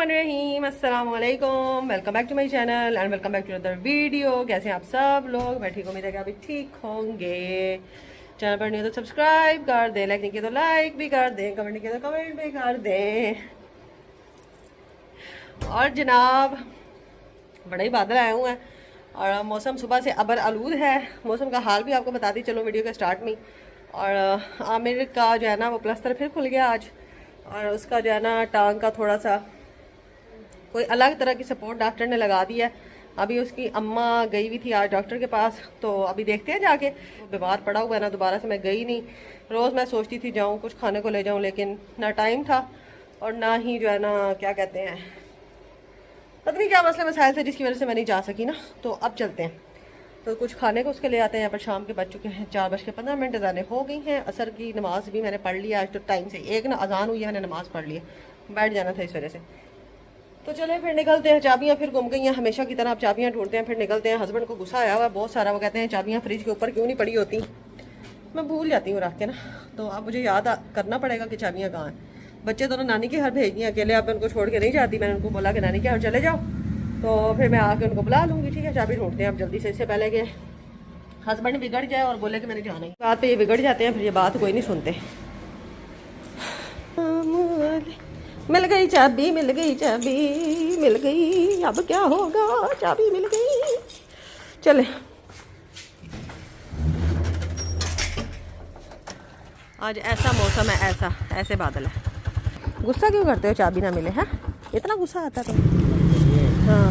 बिस्मिल्लाहिर्रहमानिर्रहीम, अस्सलाम वालेकुम। Welcome back to my channel and welcome back to other video. कैसे हैं आप सब लोग? मैं ठीक, उम्मीद है कि आप भी ठीक होंगे। चैनल पर नहीं हो तो सब्सक्राइब कर दें, लाइक नहीं किया तो लाइक भी कर दें, कमेंट नहीं किया तो कमेंट भी कर दें। और जनाब बड़ा ही बादल आए हुए हैं और मौसम सुबह से अबर आलूद है। मौसम का हाल भी आपको बता दी चलो वीडियो के स्टार्ट में। और आमिर का जो है ना वो प्लस्तर फिर खुल गया आज, और उसका जो है ना टांग का थोड़ा सा कोई अलग तरह की सपोर्ट डॉक्टर ने लगा दी है। अभी उसकी अम्मा गई हुई थी आज डॉक्टर के पास, तो अभी देखते हैं जाके। बीमार पड़ा हुआ है ना, दोबारा से मैं गई नहीं। रोज़ मैं सोचती थी जाऊँ कुछ खाने को ले जाऊँ, लेकिन ना टाइम था और ना ही जो है ना क्या कहते हैं, पता नहीं क्या मसले मसाइल थे जिसकी वजह से मैं नहीं जा सकी ना। तो अब चलते हैं, तो कुछ खाने को उसके ले आते हैं। यहाँ पर शाम के बज चुके हैं 4:15 अजानें हो गई हैं। असर की नमाज़ भी मैंने पढ़ लिया आज तो टाइम से। एक ना अजान हुई है, मैंने नमाज़ पढ़ ली है, बैठ जाना था इस वजह से। तो चले फिर निकलते हैं। चाबियाँ फिर गुम गई हैं, हमेशा की तरह आप चाबियाँ ढूंढते हैं फिर निकलते हैं। हस्बैंड को गुस्सा आया हुआ है बहुत सारा, वो कहते हैं चाबियाँ फ्रिज के ऊपर क्यों नहीं पड़ी होती। मैं भूल जाती हूँ रख के ना, तो अब मुझे याद करना पड़ेगा कि चाबियाँ कहाँ हैं। बच्चे दोनों नानी के घर भेज दिए, अकेले अब उनको छोड़ के नहीं जाती। मैंने उनको बोला कि नानी के घर चले जाओ, तो फिर मैं आके उनको बुला लूँगी। ठीक है, चाबी ढूंढते हैं अब जल्दी से, इससे पहले कि हस्बैंड बिगड़ जाए और बोले कि मैंने जाना ही। बात पे ये बिगड़ जाते हैं, फिर ये बात कोई नहीं सुनते। मिल गई चाबी, मिल गई चाबी, मिल गई, अब क्या होगा, चाबी मिल गई। चले आज ऐसा मौसम है, ऐसे बादल है। गुस्सा क्यों करते हो चाबी ना मिले? है इतना गुस्सा आता है तुम? हाँ,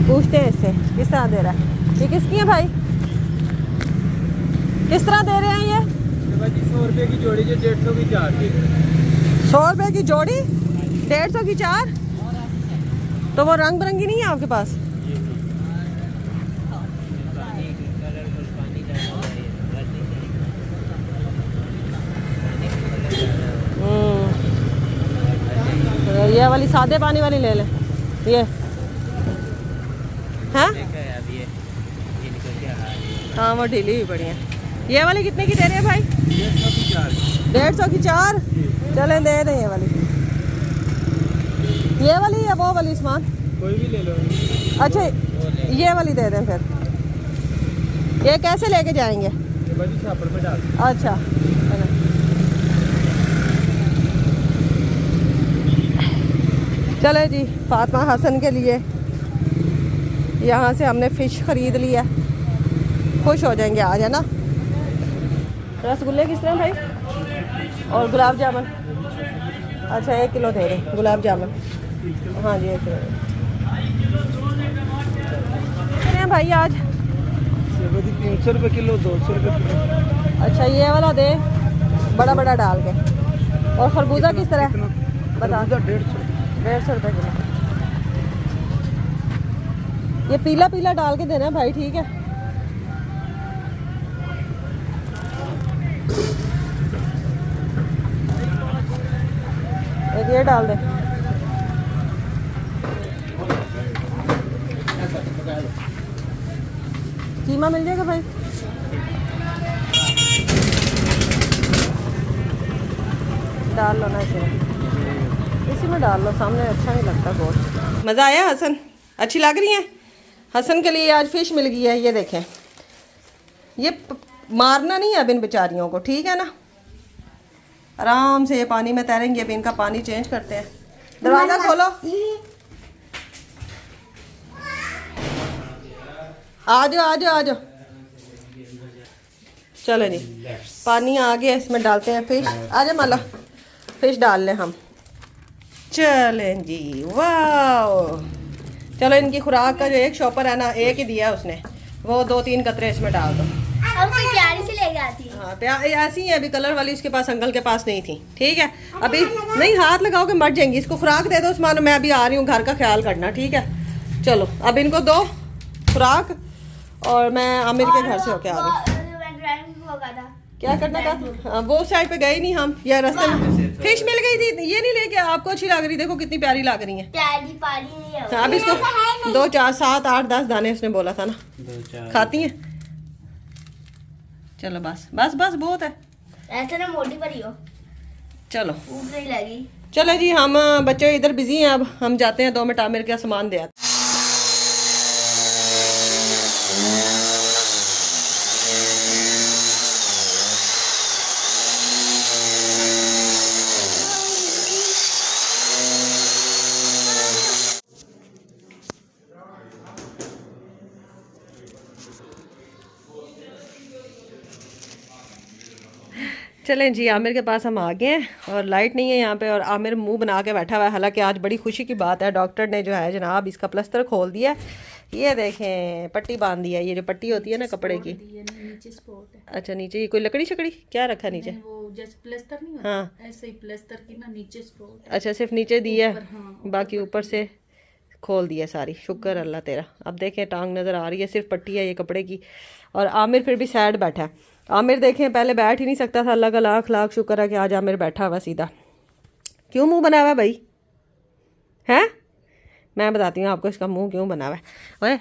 पूछते हैं इससे किस तरह दे रहा है। ये किसकी है भाई? किस तरह दे रहे हैं ये? 100 रुपये की जोड़ी, जो 150 की 4 की। 100 रुपये की जोड़ी, 150 की 4। तो वो रंग बिरंगी नहीं है आपके पास? ये वाली सादे पानी वाली ले लें। ये हाँ हाँ, वो ढीली हुई पड़ी है। ये वाली कितने की दे रहे हैं भाई? 150 की 4। चलें दे दें ये वाली। ये वाली या वो वाली सामान कोई भी ले लो। अच्छा ये वाली दे दें फिर। ये कैसे लेके जाएंगे? छापर में डाल। अच्छा चले जी, फातिमा हसन के लिए यहाँ से हमने फ़िश ख़रीद लिया, खुश हो जाएंगे आज, है ना। रसगुल्ले किस तरह भाई? और गुलाब जामुन? अच्छा 1 किलो दे रहे गुलाब जामुन। हाँ जी 1 किलो कितने हैं भाई आज? 300 रुपये किलो, 200 रुपये किलो। अच्छा ये वाला दे, बड़ा बड़ा डाल के। और खरबूजा किस तरह बता? 150 रुपये किलो। ये पीला पीला डाल के देना भाई, ठीक है। एक ये डाल दे। कीमा मिल जाएगा भाई? डाल लो ना इसी में डाल लो, सामने अच्छा नहीं लगता गोश्त। मज़ा आया हसन? अच्छी लग रही है? हसन के लिए आज फ़िश मिल गई है। ये देखें, ये मारना नहीं है अब इन बेचारियों को, ठीक है ना। आराम से ये पानी में तैरेंगे। अभी इनका पानी चेंज करते हैं। दरवाज़ा खोलो, आ जाओ आ जाओ आ जाओ। चलो जी, पानी आ गया, इसमें डालते हैं फ़िश। आ जाओ माला, फ़िश डाल लें हम। चलें जी, वाह। चलो इनकी खुराक का जो एक शॉपर है ना, एक ही दिया उसने, वो 2-3 कतरे इसमें डाल दो। प्यारी से लेके आती है। हाँ ऐसी है, अभी कलर वाली उसके पास, अंकल के पास नहीं थी। ठीक है, अभी नहीं हाथ लगाओगे मर जाएंगी। इसको खुराक दे दो उस्मान, मैं अभी आ रही हूँ, घर का ख्याल करना, ठीक है। चलो अब इनको दो खुराक और मैं आमिर के घर से होके आ रही हूँ। क्या करना था? वो साइड पे गए नहीं हम, या रास्ते में फिश मिल गई थी। ये नहीं लेके, आपको अच्छी लग रही, देखो कितनी प्यारी लग रही है। प्यारी पारी नहीं है। अब इसको 2 4 7 8 10 दाने उसने बोला था ना, खाती हैं। चलो बस बस बस बहुत है। ऐसे ना मोटी परी हो। चलो भूख नहीं लगी। चलो जी, हम बच्चे इधर बिजी हैं, अब हम जाते हैं 2 मिनट आमिर का सामान दे आते। चलें जी, आमिर के पास हम आ गए हैं और लाइट नहीं है यहाँ पे, और आमिर मुंह बना के बैठा हुआ है। हालांकि आज बड़ी खुशी की बात है, डॉक्टर ने जो है जनाब इसका प्लास्टर खोल दिया है। ये देखें, पट्टी बांध दी है। ये जो पट्टी होती है ना कपड़े की, नीचे स्पॉट है। अच्छा नीचे ये कोई लकड़ी शकड़ी क्या रखा नीचे? वो जैसे प्लास्टर नहीं होता, हाँ ऐसे ही प्लास्टर की ना नीचे स्पॉट। अच्छा, सिर्फ नीचे दी है, हाँ, बाकी ऊपर से खोल दिया सारी। शुक्र अल्लाह तेरा। अब देखें टांग नज़र आ रही है, सिर्फ पट्टी है ये कपड़े की। और आमिर फिर भी सैड बैठा है। आमिर देखें पहले बैठ ही नहीं सकता था, अल्लाह का लाख लाख शुक्र है कि आज आमिर बैठा हुआ सीधा। क्यों मुंह बना हुआ है भाई? हैं? मैं बताती हूँ आपको इसका मुंह क्यों बना हुआ है। ओए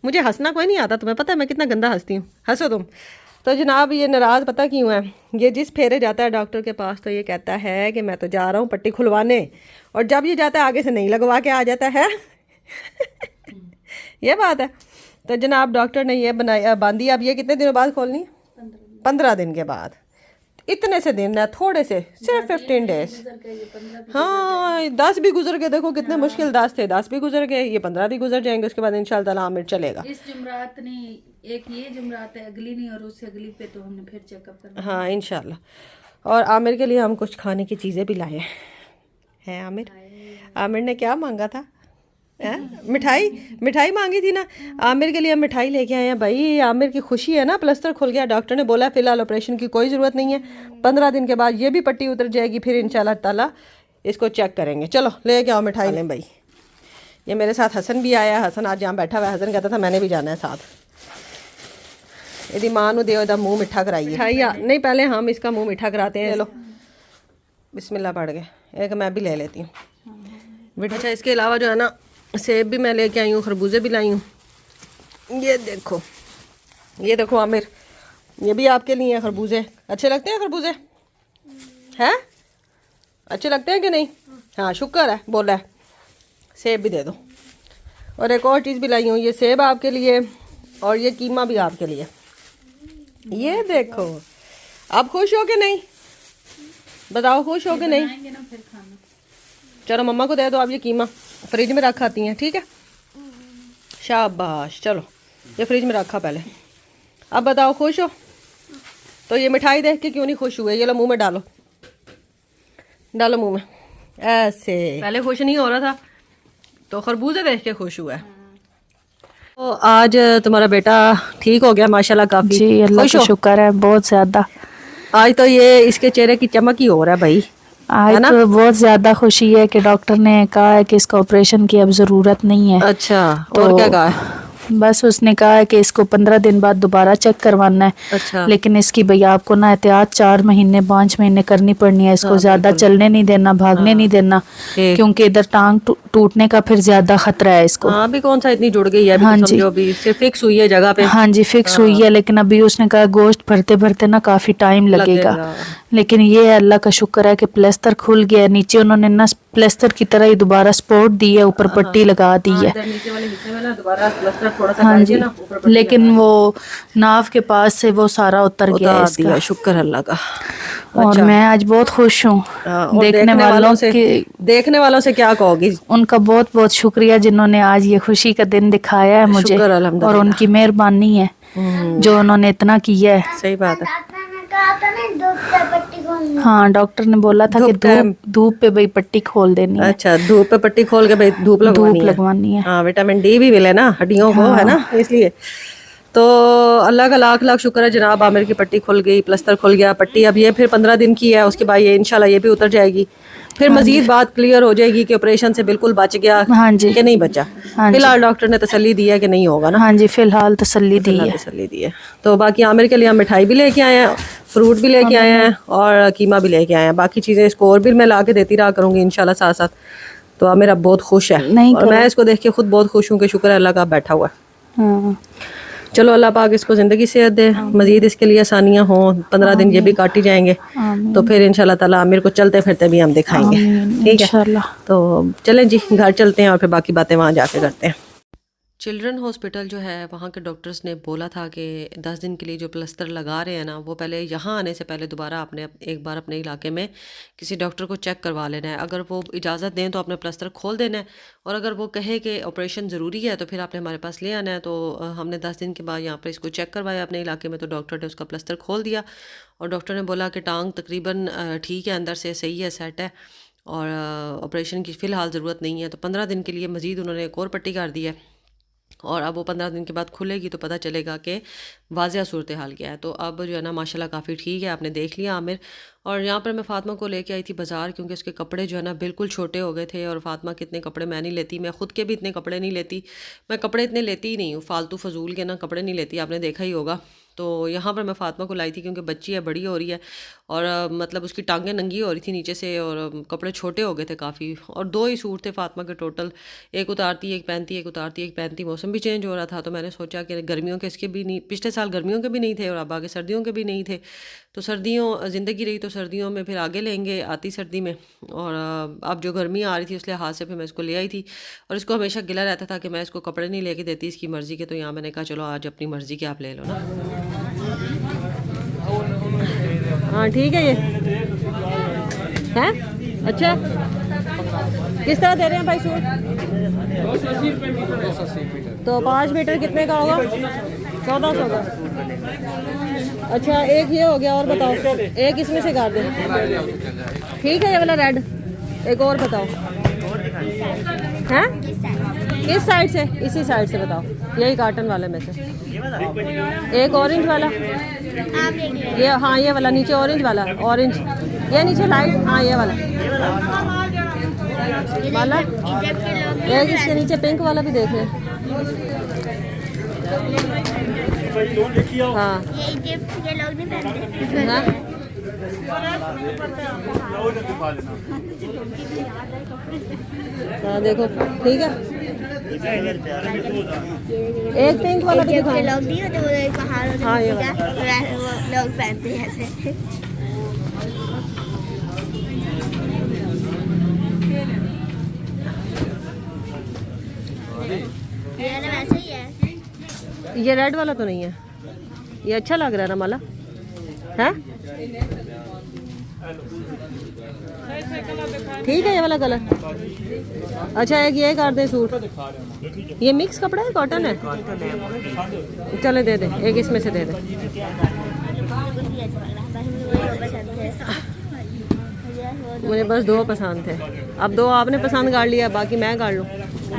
मुझे हंसना कोई नहीं आता, तुम्हें पता है मैं कितना गंदा हंसती हूँ। हंसो तुम। तो जनाब ये नाराज़ पता क्यों है? ये जिस फेरे जाता है डॉक्टर के पास तो ये कहता है कि मैं तो जा रहा हूँ पट्टी खुलवाने, और जब ये जाता है आगे से नहीं लगवा के आ जाता है। ये बात है। तो जनाब डॉक्टर ने ये बनाया बांधी। अब ये कितने दिनों बाद खोलनी? 15 दिन के बाद। इतने से दिन है, थोड़े से, सिर्फ 15 डेज। हाँ 10 भी गुजर गए, देखो कितने मुश्किल 10 थे, 10 भी गुजर गए, ये 15 भी गुजर जाएंगे, उसके बाद इंशाल्लाह ताला आमिर चलेगा। इस जुमरात ने एक ये जुमरात है, अगली नहीं और उससे अगली पे तो हमने फिर चेकअप करना। हाँ इंशाल्लाह। और आमिर के लिए हम कुछ खाने की चीज़ें भी लाए हैं। आमिर, आमिर ने क्या मांगा था? मिठाई मांगी थी ना। आमिर के लिए हम मिठाई लेके आए हैं भाई। आमिर की खुशी है ना, प्लास्टर खुल गया। डॉक्टर ने बोला फिलहाल ऑपरेशन की कोई ज़रूरत नहीं है, 15 दिन के बाद ये भी पट्टी उतर जाएगी, फिर इंशाल्लाह ताला इसको चेक करेंगे। चलो ले के आओ मिठाई लें भाई। ये मेरे साथ हसन भी आया। हसन आज यहाँ बैठा हुआ है। हसन कहता था मैंने भी जाना है साथ। यदि माँ दे इधर मुँह मिठा कराइए। मिठाइया नहीं, पहले हम इसका मुँह मिठा कराते हैं। चलो बिस्मिल्लाह पढ़ गए। एक मैं भी ले लेती हूँ। अच्छा इसके अलावा जो है ना, सेब भी मैं लेके आई हूँ, खरबूजे भी लाई हूँ। ये देखो आमिर, ये भी आपके लिए हैं खरबूजे। अच्छे लगते हैं खरबूजे? हैं? अच्छे लगते हैं कि नहीं? हाँ शुक्र है, बोला है। सेब भी दे दो। और एक और चीज़ भी लाई हूँ, ये सेब आपके लिए और ये कीमा भी आपके लिए। ये देखो, आप खुश हो कि नहीं? बताओ खुश हो कि नहीं? ना फिर खाना। चलो मम्मा को दे दो आप ये कीमा, फ्रिज में रख आती हैं, ठीक है? शाबाश। चलो ये फ्रिज में रखा पहले। अब बताओ खुश हो? तो ये मिठाई देख के क्यों नहीं खुश हुए? ये लो मुंह में डालो, डालो मुंह में ऐसे। पहले खुश नहीं हो रहा था तो खरबूजे देख के खुश हुआ है। तो आज तुम्हारा बेटा ठीक हो गया माशाल्लाह काफी। जी अल्लाह का शुक्र है, बहुत ज्यादा। आज तो ये इसके चेहरे की चमक ही हो रहा है भाई। आज तो बहुत ज्यादा खुशी है कि डॉक्टर ने कहा है कि इसका ऑपरेशन की अब जरूरत नहीं है। अच्छा, तो और क्या कहा है? बस उसने कहा है कि इसको 15 दिन बाद दोबारा चेक करवाना है। अच्छा। लेकिन इसकी भैया आपको ना एहतियात 4 महीने 5 महीने करनी पड़नी है। इसको ज्यादा चलने नहीं देना, भागने नहीं देना, क्योंकि इधर टांग टूटने का फिर ज्यादा खतरा है इसको। हाँ अभी कौन सा इतनी जुड़ गई है? अभी हाँ तो जी, समझो अभी सिर्फ फिक्स हुई है जगह पे। हाँ जी फिक्स हुई है, लेकिन अभी उसने कहा गोश्त भरते भरते ना काफी टाइम लगेगा। लेकिन ये है अल्लाह का शुक्र है कि प्लास्टर खुल गया। नीचे उन्होंने ना प्लास्टर की तरह ही दोबारा सपोर्ट दी है, ऊपर पट्टी लगा दी है। नीचे वाले हिस्से में ना दोबारा प्लास्टर थोड़ा सा हाँ करके जी, ना ऊपर पट्टी लेकिन वो नाव के पास से वो सारा उतर गया है इसका। दिया, शुक्र अल्लाह का। और मैं आज बहुत खुश हूँ। और देखने वालों से क्या कहोगी? उनका बहुत बहुत शुक्रिया जिन्होंने आज ये खुशी का दिन दिखाया है मुझे, शुक्र अल्हम्दुलिल्लाह। और उनकी मेहरबानी है जो उन्होंने इतना किया है। सही बात है। डॉक्टर ने कहा था ना धूप पे पट्टी खोलनी। हाँ डॉक्टर ने बोला था कि धूप पे भाई पट्टी खोल देनी है। अच्छा, धूप पे पट्टी खोल के भाई धूप लगवानी है। हाँ विटामिन डी भी मिले ना हड्डियों को, है ना, इसलिए। तो अल्लाह का लाख लाख शुक्र है जनाब, आमिर की पट्टी खुल गई, प्लास्टर खुल गया। पट्टी अब ये फिर 15 दिन की है, उसके बाद ये इंशाल्लाह ये भी उतर जाएगी। फिर मजीद बात क्लियर हो जाएगी कि ऑपरेशन से बिल्कुल बच गया कि नहीं बचा। फिलहाल डॉक्टर ने तसल्ली दी है कि नहीं होगा ना। हाँ जी फिलहाल तसल्ली दी है। तो बाकी आमिर के लिए हम मिठाई भी लेके आए हैं, फ्रूट भी लेके आए हैं और कीमा भी लेके आए हैं। बाकी चीज़ें इसको और भी मैं ला के देती रहा करूँगी इंशाल्लाह साथ साथ। तो आमिर अब बहुत खुश है और मैं इसको देख के खुद बहुत खुश हूँ कि शुक्र है अल्लाह का बैठा हुआ है। चलो अल्लाह पाक इसको ज़िंदगी सेहत दे, मज़ीद इसके लिए आसानियाँ हों, 15 दिन ये भी काटी जाएंगे तो फिर इंशाल्लाह ताला आमिर को चलते फिरते भी हम दिखाएंगे। ठीक है, इंशाल्लाह। तो चलें जी घर चलते हैं और फिर बाकी बातें वहाँ जाके करते हैं। चिल्ड्रन हॉस्पिटल जो है वहाँ के डॉक्टर्स ने बोला था कि 10 दिन के लिए जो प्लास्टर लगा रहे हैं ना, वो पहले यहाँ आने से पहले दोबारा आपने एक बार अपने इलाके में किसी डॉक्टर को चेक करवा लेना है। अगर वो इजाज़त दें तो आपने प्लास्टर खोल देना है, और अगर वो कहे कि ऑपरेशन ज़रूरी है तो फिर आपने हमारे पास ले आना है। तो हमने 10 दिन के बाद यहाँ पर इसको चेक करवाया अपने इलाके में, तो डॉक्टर ने उसका प्लास्टर खोल दिया और डॉक्टर ने बोला कि टांग तकरीबन ठीक है, अंदर से सही है, सेट है, और ऑपरेशन की फ़िलहाल ज़रूरत नहीं है। तो 15 दिन के लिए मज़ीद उन्होंने एक और पट्टी कर दी है, और अब वो 15 दिन के बाद खुलेगी तो पता चलेगा कि वाज़िया सूरत हाल क्या है। तो अब जो है ना माशाल्लाह काफ़ी ठीक है, आपने देख लिया आमिर। और यहाँ पर मैं फ़ातिमा को लेके आई थी बाज़ार, क्योंकि उसके कपड़े जो है ना बिल्कुल छोटे हो गए थे, और फ़ातिमा के इतने कपड़े मैं नहीं लेती, मैं ख़ुद के भी इतने कपड़े नहीं लेती, मैं कपड़े इतने लेती ही नहीं हूँ, फ़ालतू फजूल के ना कपड़े नहीं लेती, आपने देखा ही होगा। तो यहाँ पर मैं फ़ातिमा को लाई थी क्योंकि बच्ची है, बड़ी हो रही है, और मतलब उसकी टांगें नंगी हो रही थी नीचे से, और कपड़े छोटे हो गए थे काफ़ी, और 2 ही सूट थे फ़ातिमा के टोटल, एक उतारती एक पहनती, एक उतारती एक पहनती। मौसम भी चेंज हो रहा था तो मैंने सोचा कि गर्मियों के इसके भी नहीं, पिछले साल गर्मियों के भी नहीं थे और अब आगे सर्दियों के भी नहीं थे, तो सर्दियों ज़िंदगी रही तो सर्दियों में फिर आगे लेंगे आती सर्दी में। और अब जो गर्मी आ रही थी उस लिहाज से फिर मैं इसको ले आई थी, और इसको हमेशा गिला रहता था कि मैं इसको कपड़े नहीं लेके देती इसकी मर्ज़ी के। तो यहाँ मैंने कहा चलो आज अपनी मर्ज़ी के आप ले लो ना। हाँ ठीक है, ये है अच्छा। किस तरह दे रहे हैं भाई सूट? 280 मीटर। तो 5 मीटर कितने का होगा? 1400 का। अच्छा एक ये हो गया, और बताओ एक इसमें से काट दे। ठीक है, ये वाला रेड, एक और बताओ हैं किस साइड से? इसी साइड से बताओ, यही कार्टन वाले में से एक ऑरेंज वाला, ये हाँ ये वाला नीचे ऑरेंज वाला, ऑरेंज ये नीचे लाइट, हाँ ये वाला एक इसके नीचे पिंक वाला भी देख लें। हाँ हाँ हाँ देखो ठीक है, एक पिंक वाला भी दिखाएं। हाँ ये लोग पहनते हैं ऐसे। ये रेड वाला तो नहीं है, ये अच्छा लग रहा है ना माला, है ठीक है ये वाला कलर। अच्छा एक ये कर दे सूट, ये मिक्स कपड़ा है, कॉटन है, चले दे दे एक इसमें से दे दे। मुझे बस 2 पसंद थे, अब 2 आपने पसंद कर लिया, बाकी मैं कर लूँ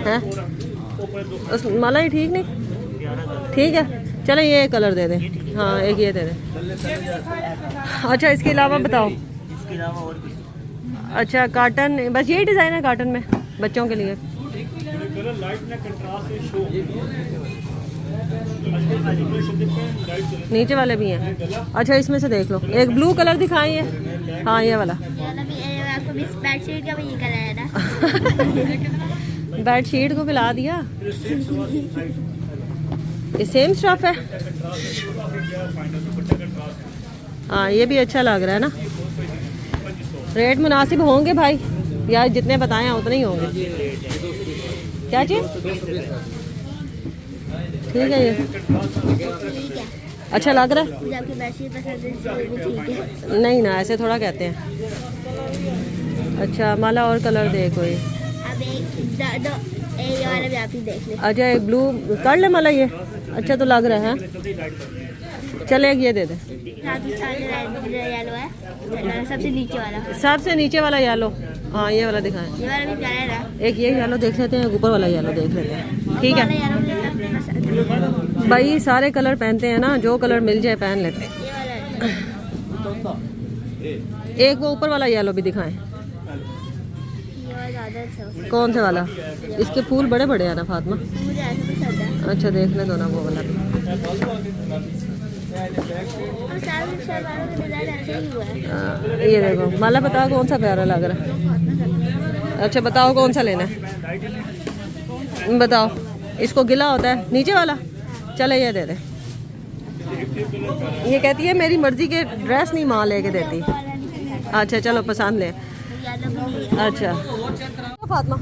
हैं? उस माला ही ठीक नहीं ठीक है, चलो ये कलर दे दें। हाँ एक ये दे दें। अच्छा इसके अलावा बताओ। अच्छा काटन, बस यही डिज़ाइन है काटन में बच्चों के लिए। नीचे वाले भी हैं। अच्छा इसमें से देख लो, एक ब्लू कलर दिखाएं ये, हाँ ये वाला। बेडशीट का भी ये कलर है ना। बेडशीट को पिला दिया, ये सेम स्टफ है। हाँ ये भी अच्छा लग रहा है ना। रेट मुनासिब होंगे भाई यार, जितने बताए हैं उतने ही होंगे। क्या चीज़ ठीक है, ये अच्छा लग रहा है। नहीं ना ऐसे थोड़ा कहते हैं। अच्छा माला और कलर दे कोई। वाला भी आप ही देख ले। अच्छा एक ब्लू कर ले माला, ये अच्छा तो लग रहा है। चल एक ये दे दे। येलो है, सबसे नीचे वाला। सबसे नीचे वाला येलो, हाँ ये वाला दिखाएं। ये वाला भी प्यारा है ना। एक ये येलो देख लेते हैं, ऊपर वाला येलो देख लेते हैं। ठीक है भाई, सारे कलर पहनते हैं ना, जो कलर मिल जाए पहन लेते हैं। एक वो ऊपर वाला येलो भी दिखाएं। कौन सा वाला? इसके फूल बड़े बड़े हैं ना फातिमा। मुझे ऐसा पसंद है। अच्छा देख ले दो ना वो वाला भी। ये देखो माला, बताओ कौन सा प्यारा लग रहा है। अच्छा बताओ कौन सा लेना है, बताओ। इसको गिला होता है नीचे वाला, चले ये दे दे। ये कहती है मेरी मर्जी के ड्रेस नहीं माँ लेके देती। अच्छा चलो पसंद ले। अच्छा फातिमा,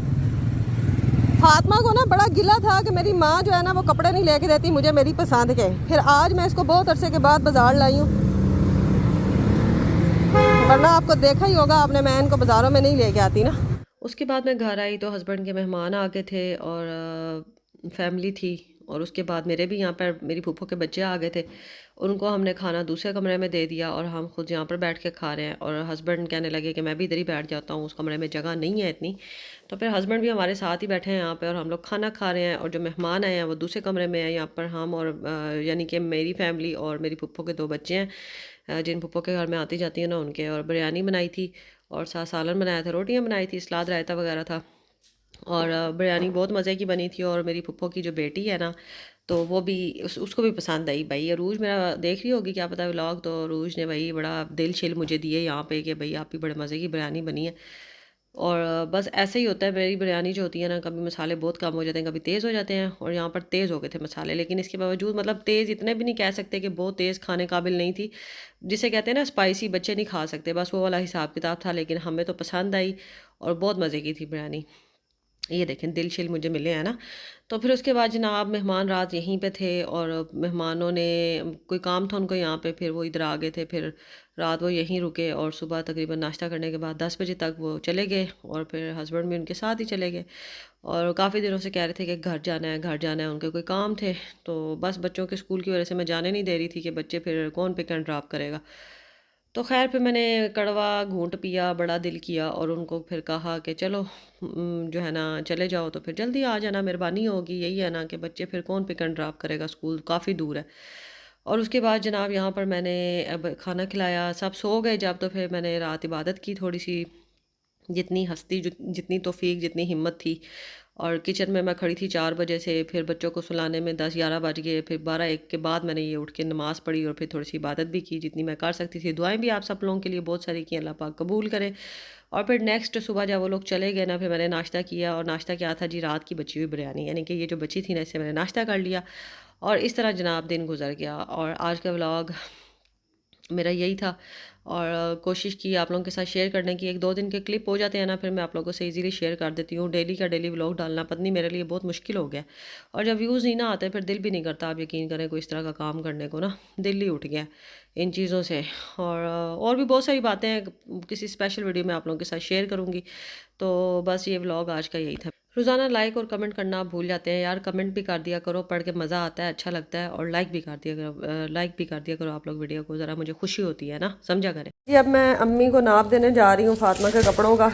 फातिमा को ना बड़ा गिला था कि मेरी माँ जो है ना वो कपड़े नहीं लेके देती मुझे मेरी पसंद के। फिर आज मैं इसको बहुत अरसे के बाद बाज़ार लाई हूँ, वरना आपको देखा ही होगा आपने, मैं इनको बाज़ारों में नहीं लेके आती ना। उसके बाद मैं घर आई तो हस्बैंड के मेहमान आ गए थे और फैमिली थी, और उसके बाद मेरे भी यहाँ पर मेरी फूफो के बच्चे आ गए थे। उनको हमने खाना दूसरे कमरे में दे दिया और हम खुद यहाँ पर बैठ के खा रहे हैं। और हस्बैंड कहने लगे कि मैं भी इधर ही बैठ जाता हूँ, उस कमरे में जगह नहीं है इतनी। तो फिर हस्बैंड भी हमारे साथ ही बैठे हैं यहाँ पे और हम लोग खाना खा रहे हैं। और जो मेहमान आए हैं वो दूसरे कमरे में हैं। यहाँ पर हम और यानी कि मेरी फैमिली और मेरी फूफो के 2 बच्चे हैं जिन फूफो के घर में आती जाती है ना उनके। और बिरयानी बनाई थी और साथ सालन बनाया था, रोटियाँ बनाई थी, सलाद रायता वगैरह था। और बिरयानी बहुत मज़े की बनी थी। और मेरी फूफो की जो बेटी है ना तो वो भी उसको भी पसंद आई। भाई अरूज मेरा देख रही होगी क्या पता व्लॉग, तो अरूज ने भाई बड़ा दिल छिल मुझे दिए यहाँ पे कि भाई आप ही बड़े मज़े की बिरयानी बनी है। और बस ऐसे ही होता है, मेरी बिरयानी जो होती है ना कभी मसाले बहुत कम हो जाते हैं, कभी तेज़ हो जाते हैं। और यहाँ पर तेज़ हो गए थे मसाले, लेकिन इसके बावजूद मतलब तेज़ इतने भी नहीं कह सकते कि बहुत तेज़ खाने काबिल नहीं थी, जिसे कहते हैं ना स्पाइसी बच्चे नहीं खा सकते, बस वो वाला हिसाब किताब था। लेकिन हमें तो पसंद आई और बहुत मज़े की थी बिरयानी। ये देखें दिल शिल मुझे मिले हैं ना। तो फिर उसके बाद जनाब मेहमान रात यहीं पे थे और मेहमानों ने कोई काम था उनको यहाँ पे, फिर वो इधर आ गए थे। फिर रात वो यहीं रुके और सुबह तकरीबन नाश्ता करने के बाद 10 बजे तक वो चले गए। और फिर हस्बैंड भी उनके साथ ही चले गए। और काफ़ी दिनों से कह रहे थे कि घर जाना है घर जाना है, उनके कोई काम थे। तो बस बच्चों के स्कूल की वजह से मैं जाने नहीं दे रही थी कि बच्चे फिर कौन पिक एंड ड्रॉप करेगा। तो खैर फिर मैंने कड़वा घूंट पिया, बड़ा दिल किया और उनको फिर कहा कि चलो जो है ना चले जाओ, तो फिर जल्दी आ जाना, मेहरबानी होगी। यही है ना कि बच्चे फिर कौन पिक एंड ड्रॉप करेगा, स्कूल काफ़ी दूर है। और उसके बाद जनाब यहाँ पर मैंने अब खाना खिलाया, सब सो गए जब। तो फिर मैंने रात इबादत की थोड़ी सी, जितनी हस्ती जितनी तौफीक जितनी हिम्मत थी। और किचन में मैं खड़ी थी 4 बजे से, फिर बच्चों को सुलाने में 10-11 बज गए। फिर 12-1 के बाद मैंने ये उठ के नमाज़ पढ़ी और फिर थोड़ी सी इबादत भी की जितनी मैं कर सकती थी। दुआएं भी आप सब लोगों के लिए बहुत सारी की, अल्लाह पाक कबूल करे। और फिर नेक्स्ट सुबह जब वो लोग चले गए ना, फिर मैंने नाश्ता किया। और नाश्ता क्या था जी, रात की बची हुई बिरयानी, यानी कि ये जो बची थी ना इससे मैंने नाश्ता कर लिया। और इस तरह जनाब दिन गुजर गया। और आज का व्लॉग मेरा यही था। और कोशिश की आप लोगों के साथ शेयर करने की। 1-2 दिन के क्लिप हो जाते हैं ना, फिर मैं आप लोगों से इजीली शेयर कर देती हूँ। डेली का डेली व्लॉग डालना पत्नी मेरे लिए बहुत मुश्किल हो गया। और जब व्यूज़ नहीं ना आते फिर दिल भी नहीं करता, आप यकीन करें, कोई इस तरह का काम करने को ना, दिल ही उठ गया इन चीज़ों से। और भी बहुत सारी बातें हैं, किसी स्पेशल वीडियो में आप लोगों के साथ शेयर करूँगी। तो बस ये व्लॉग आज का यही था। रोज़ाना लाइक और कमेंट करना आप भूल जाते हैं यार, कमेंट भी कर दिया करो, पढ़ के मज़ा आता है, अच्छा लगता है। और लाइक भी कर दिया करो आप लोग वीडियो को, ज़रा मुझे खुशी होती है ना, समझा करें जी। अब मैं अम्मी को नाप देने जा रही हूँ फातिमा के कपड़ों का।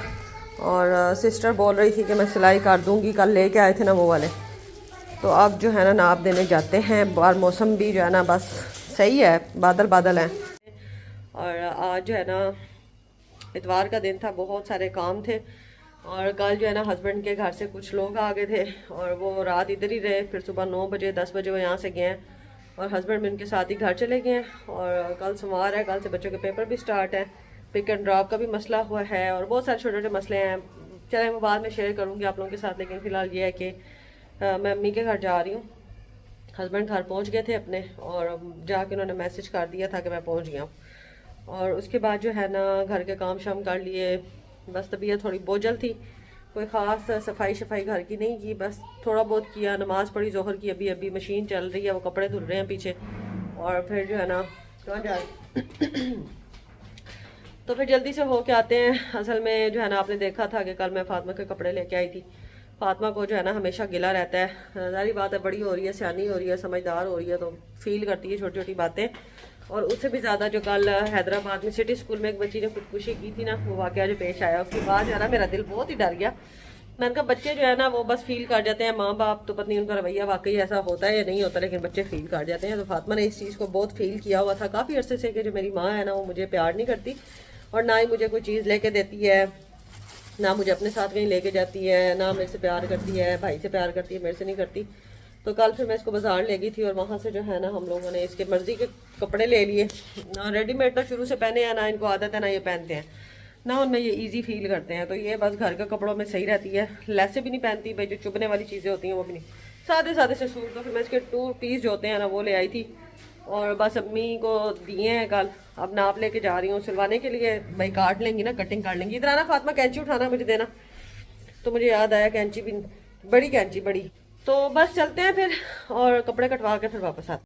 और सिस्टर बोल रही थी कि मैं सिलाई कर दूँगी, कल लेके आए थे ना वो वाले। तो अब जो है ना नाप देने जाते हैं। बाहर मौसम भी जो है ना बस सही है, बादल हैं। और आज जो है ना इतवार का दिन था, बहुत सारे काम थे। और कल जो है ना हस्बैंड के घर से कुछ लोग आ गए थे और वो रात इधर ही रहे। फिर सुबह 9 बजे 10 बजे वो यहाँ से गए हैं और हस्बैंड भी उनके साथ ही घर चले गए हैं। और कल सोमवार है, कल से बच्चों के पेपर भी स्टार्ट हैं, पिक एंड ड्रॉप का भी मसला हुआ है और बहुत सारे छोटे छोटे मसले हैं। चले मैं बाद में शेयर करूँगी आप लोगों के साथ। लेकिन फ़िलहाल ये है कि मैं अम्मी के घर जा रही हूँ। हस्बैंड घर पहुँच गए थे अपने और जाके उन्होंने मैसेज कर दिया था कि मैं पहुँच गया हूँ। और उसके बाद जो है ना घर के काम शाम कर लिए। बस तबीयत थोड़ी बोझल थी, कोई ख़ास सफाई शफाई घर की नहीं की, बस थोड़ा बहुत किया। नमाज़ पढ़ी ज़ोहर की, अभी मशीन चल रही है, वो कपड़े धुल रहे हैं पीछे। और फिर जो है ना कहाँ जा तो फिर जल्दी से हो के आते हैं। असल में जो है ना आपने देखा था कि कल मैं फातिमा के कपड़े लेके आई थी। फातिमा को जो है ना हमेशा गिला रहता है, सारी बात है, बड़ी हो रही है, सियानी हो रही है, समझदार हो रही है, तो फील करती है छोटी छोटी बातें। और उससे भी ज़्यादा जो कल हैदराबाद में सिटी स्कूल में एक बच्ची ने खुदकुशी की थी ना, वो वाक़या जो पेश आया, उसके बाद जो है ना मेरा दिल बहुत ही डर गया। मैंने कहा बच्चे जो है ना वो बस फील कर जाते हैं, माँ बाप तो पत्नी उनका रवैया वाकई ऐसा होता है या नहीं होता, लेकिन बच्चे फील कर जाते हैं। तो फातिमा ने इस चीज़ को बहुत फील किया हुआ था काफ़ी अरसे से कि जो मेरी माँ है ना वो मुझे प्यार नहीं करती और ना ही मुझे कोई चीज़ लेके देती है, ना मुझे अपने साथ कहीं लेके जाती है, ना मेरे से प्यार करती है, भाई से प्यार करती है, मेरे से नहीं करती। तो कल फिर मैं इसको बाज़ार ले गई थी और वहाँ से जो है ना हम लोगों ने इसके मर्ज़ी के कपड़े ले लिए। ना रेडीमेड ना शुरू से पहने हैं, ना इनको आदत है, ना ये पहनते हैं, ना उनमें ये इजी फील करते हैं। तो ये बस घर के कपड़ों में सही रहती है, लैसे भी नहीं पहनती भाई, जो चुभने वाली चीज़ें होती हैं वो भी नहीं। सादे सादे से सूट। तो फिर मैं इसके 2 पीस जो होते हैं ना वो ले आई थी और बस अम्मी को दिए हैं कल। अब नाप लेके जा रही हूँ सिलवाने के लिए। भाई काट लेंगी ना, कटिंग कर लेंगी। इधर आना फातिमा, कैंची उठाना मुझे देना। तो मुझे याद आया कैंची भी, बड़ी कैंची बड़ी। तो बस चलते हैं फिर और कपड़े कटवा के फिर वापस आते हैं।